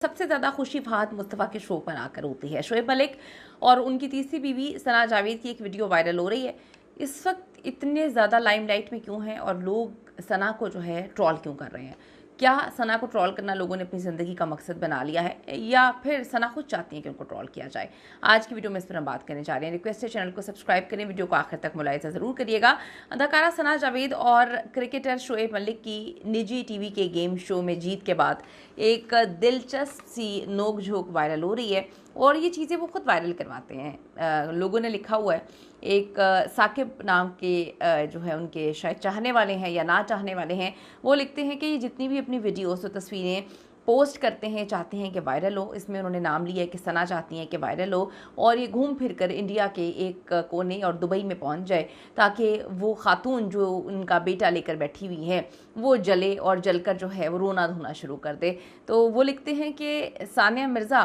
सबसे ज़्यादा खुशी फहद मुस्तफ़ा के शो पर आकर होती है। शोएब मलिक और उनकी तीसरी बीवी सना जावेद की एक वीडियो वायरल हो रही है। इस वक्त इतने ज़्यादा लाइमलाइट में क्यों हैं और लोग सना को जो है ट्रोल क्यों कर रहे हैं? क्या सना को ट्रोल करना लोगों ने अपनी ज़िंदगी का मकसद बना लिया है या फिर सना खुद चाहती हैं कि उनको ट्रोल किया जाए? आज की वीडियो में इस पर हम बात करने जा रहे हैं। रिक्वेस्ट है चैनल को सब्सक्राइब करें, वीडियो को आखिर तक मुलाहिजा ज़रूर करिएगा। अदाकारा सना जावेद और क्रिकेटर शोएब मलिक की निजी टीवी के गेम शो में जीत के बाद एक दिलचस्प सी नोक-झोंक वायरल हो रही है और ये चीज़ें वो खुद वायरल करवाते हैं। लोगों ने लिखा हुआ है, एक साकिब नाम के जो है उनके शायद चाहने वाले हैं या ना चाहने वाले हैं, वो लिखते हैं कि ये जितनी भी अपनी वीडियोस और तस्वीरें पोस्ट करते हैं चाहते हैं कि वायरल हो। इसमें उन्होंने नाम लिया है कि सना चाहती हैं कि वायरल हो और ये घूम फिर कर इंडिया के एक कोने और दुबई में पहुंच जाए ताकि वो खातून जो उनका बेटा लेकर बैठी हुई है वो जले और जलकर जो है वो रोना धोना शुरू कर दे। तो वो लिखते हैं कि सानिया मिर्ज़ा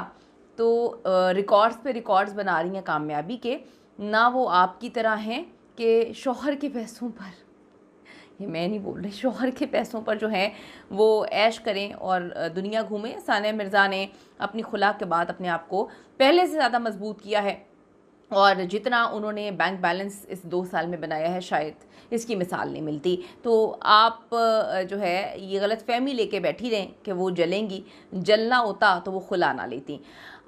तो रिकॉर्ड्स पे रिकॉर्ड्स बना रही हैं कामयाबी के, ना वो आपकी तरह हैं कि शौहर के पैसों पर, ये मैं नहीं बोल रही, शौहर के पैसों पर जो है वो ऐश करें और दुनिया घूमें। सानिया मिर्ज़ा ने अपनी खुला के बाद अपने आप को पहले से ज़्यादा मजबूत किया है और जितना उन्होंने बैंक बैलेंस इस 2 साल में बनाया है शायद इसकी मिसाल नहीं मिलती। तो आप जो है ये गलत फहमी लेके बैठी रहें कि वो जलेंगी, जलना होता तो वो खुला ना लेती।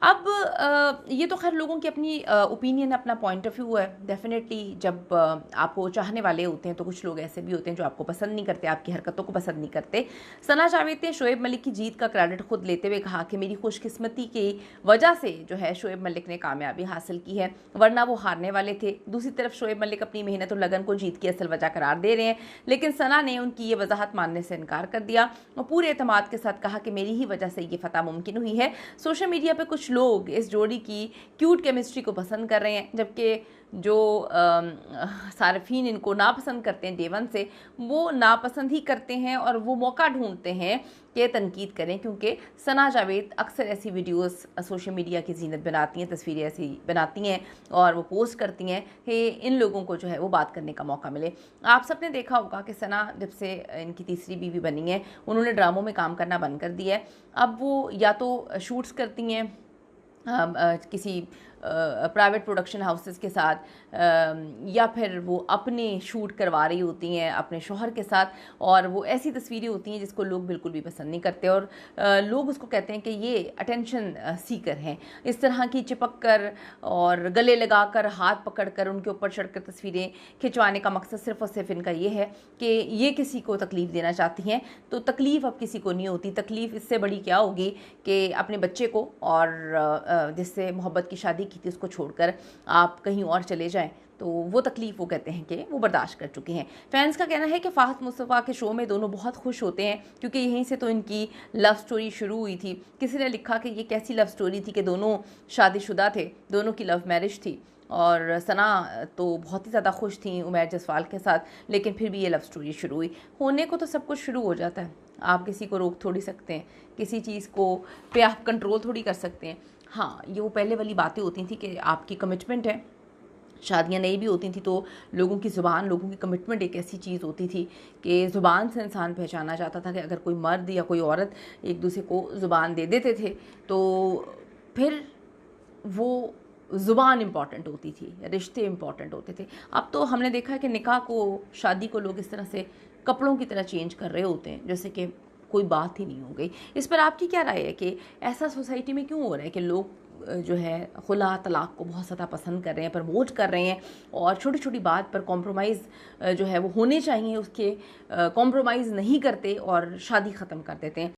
अब ये तो खैर लोगों की अपनी ओपिनियन, अपना पॉइंट ऑफ व्यू है। डेफिनेटली जब आपको चाहने वाले होते हैं तो कुछ लोग ऐसे भी होते हैं जो आपको पसंद नहीं करते, आपकी हरकतों को पसंद नहीं करते। सना जावेद ने शोएब मलिक की जीत का क्रेडिट खुद लेते हुए कहा कि मेरी खुशकिस्मती की वजह से जो है शोएब मलिक ने कामयाबी हासिल की है, वरना वो हारने वाले थे। दूसरी तरफ शोएब मलिक अपनी मेहनत और लगन को जीत की असल वजह करार दे रहे हैं, लेकिन सना ने उनकी ये वजाहत मानने से इनकार कर दिया और पूरे एतमाद के साथ कहा कि मेरी ही वजह से ये फतह मुमकिन हुई है। सोशल मीडिया पर कुछ लोग इस जोड़ी की क्यूट केमिस्ट्री को पसंद कर रहे हैं, जबकि जो सार्फिन इनको नापसंद करते हैं डे-1 से, वो नापसंद ही करते हैं और वो मौका ढूंढते हैं कि तनकीद करें, क्योंकि सना जावेद अक्सर ऐसी वीडियोस सोशल मीडिया की जीनत बनाती हैं, तस्वीरें ऐसी बनाती हैं और वो पोस्ट करती हैं कि इन लोगों को जो है वो बात करने का मौका मिले। आप सब ने देखा होगा कि सना जब से इनकी तीसरी बीवी बनी है उन्होंने ड्रामों में काम करना बंद कर दिया है। अब वो या तो शूट्स करती हैं किसी प्राइवेट प्रोडक्शन हाउसेस के साथ या फिर वो अपने शूट करवा रही होती हैं अपने शौहर के साथ, और वो ऐसी तस्वीरें होती हैं जिसको लोग बिल्कुल भी पसंद नहीं करते और लोग उसको कहते हैं कि ये अटेंशन सीकर हैं। इस तरह की चिपक कर और गले लगाकर हाथ पकड़कर उनके ऊपर चढ़कर तस्वीरें खिंचवाने का मकसद सिर्फ और सिर्फ इनका ये है कि ये किसी को तकलीफ़ देना चाहती हैं। तो तकलीफ़ अब किसी को नहीं होती, तकलीफ़ इससे बड़ी क्या होगी कि अपने बच्चे को और जिससे मोहब्बत की शादी की थी उसको छोड़कर आप कहीं और चले जाएं, तो वो तकलीफ़ वो कहते हैं कि वो बर्दाश्त कर चुके हैं। फैंस का कहना है कि फहद मुस्तफ़ा के शो में दोनों बहुत खुश होते हैं क्योंकि यहीं से तो इनकी लव स्टोरी शुरू हुई थी। किसी ने लिखा कि ये कैसी लव स्टोरी थी कि दोनों शादीशुदा थे, दोनों की लव मैरिज थी और सना तो बहुत ही ज़्यादा खुश थी उमैर जसवाल के साथ, लेकिन फिर भी ये लव स्टोरी शुरू हुई। होने को तो सब कुछ शुरू हो जाता है, आप किसी को रोक थोड़ी सकते हैं, किसी चीज़ को पे आप कंट्रोल थोड़ी कर सकते हैं। हाँ, ये वो पहले वाली बातें होती थी कि आपकी कमिटमेंट है। शादियाँ नई भी होती थी तो लोगों की ज़ुबान, लोगों की कमिटमेंट एक ऐसी चीज़ होती थी कि ज़ुबान से इंसान पहचाना जाता था कि अगर कोई मर्द या कोई औरत एक दूसरे को ज़ुबान दे देते थे तो फिर वो ज़ुबान इम्पॉर्टेंट होती थी, रिश्ते इम्पॉर्टेंट होते थे। अब तो हमने देखा है कि निकाह को, शादी को लोग इस तरह से कपड़ों की तरह चेंज कर रहे होते हैं जैसे कि कोई बात ही नहीं हो गई। इस पर आपकी क्या राय है कि ऐसा सोसाइटी में क्यों हो रहा है कि लोग जो है खुला तलाक को बहुत ज़्यादा पसंद कर रहे हैं, प्रमोट कर रहे हैं और छोटी छोटी बात पर कॉम्प्रोमाइज़ जो है वो होने चाहिए उसके कॉम्प्रोमाइज़ नहीं करते और शादी ख़त्म कर देते हैं।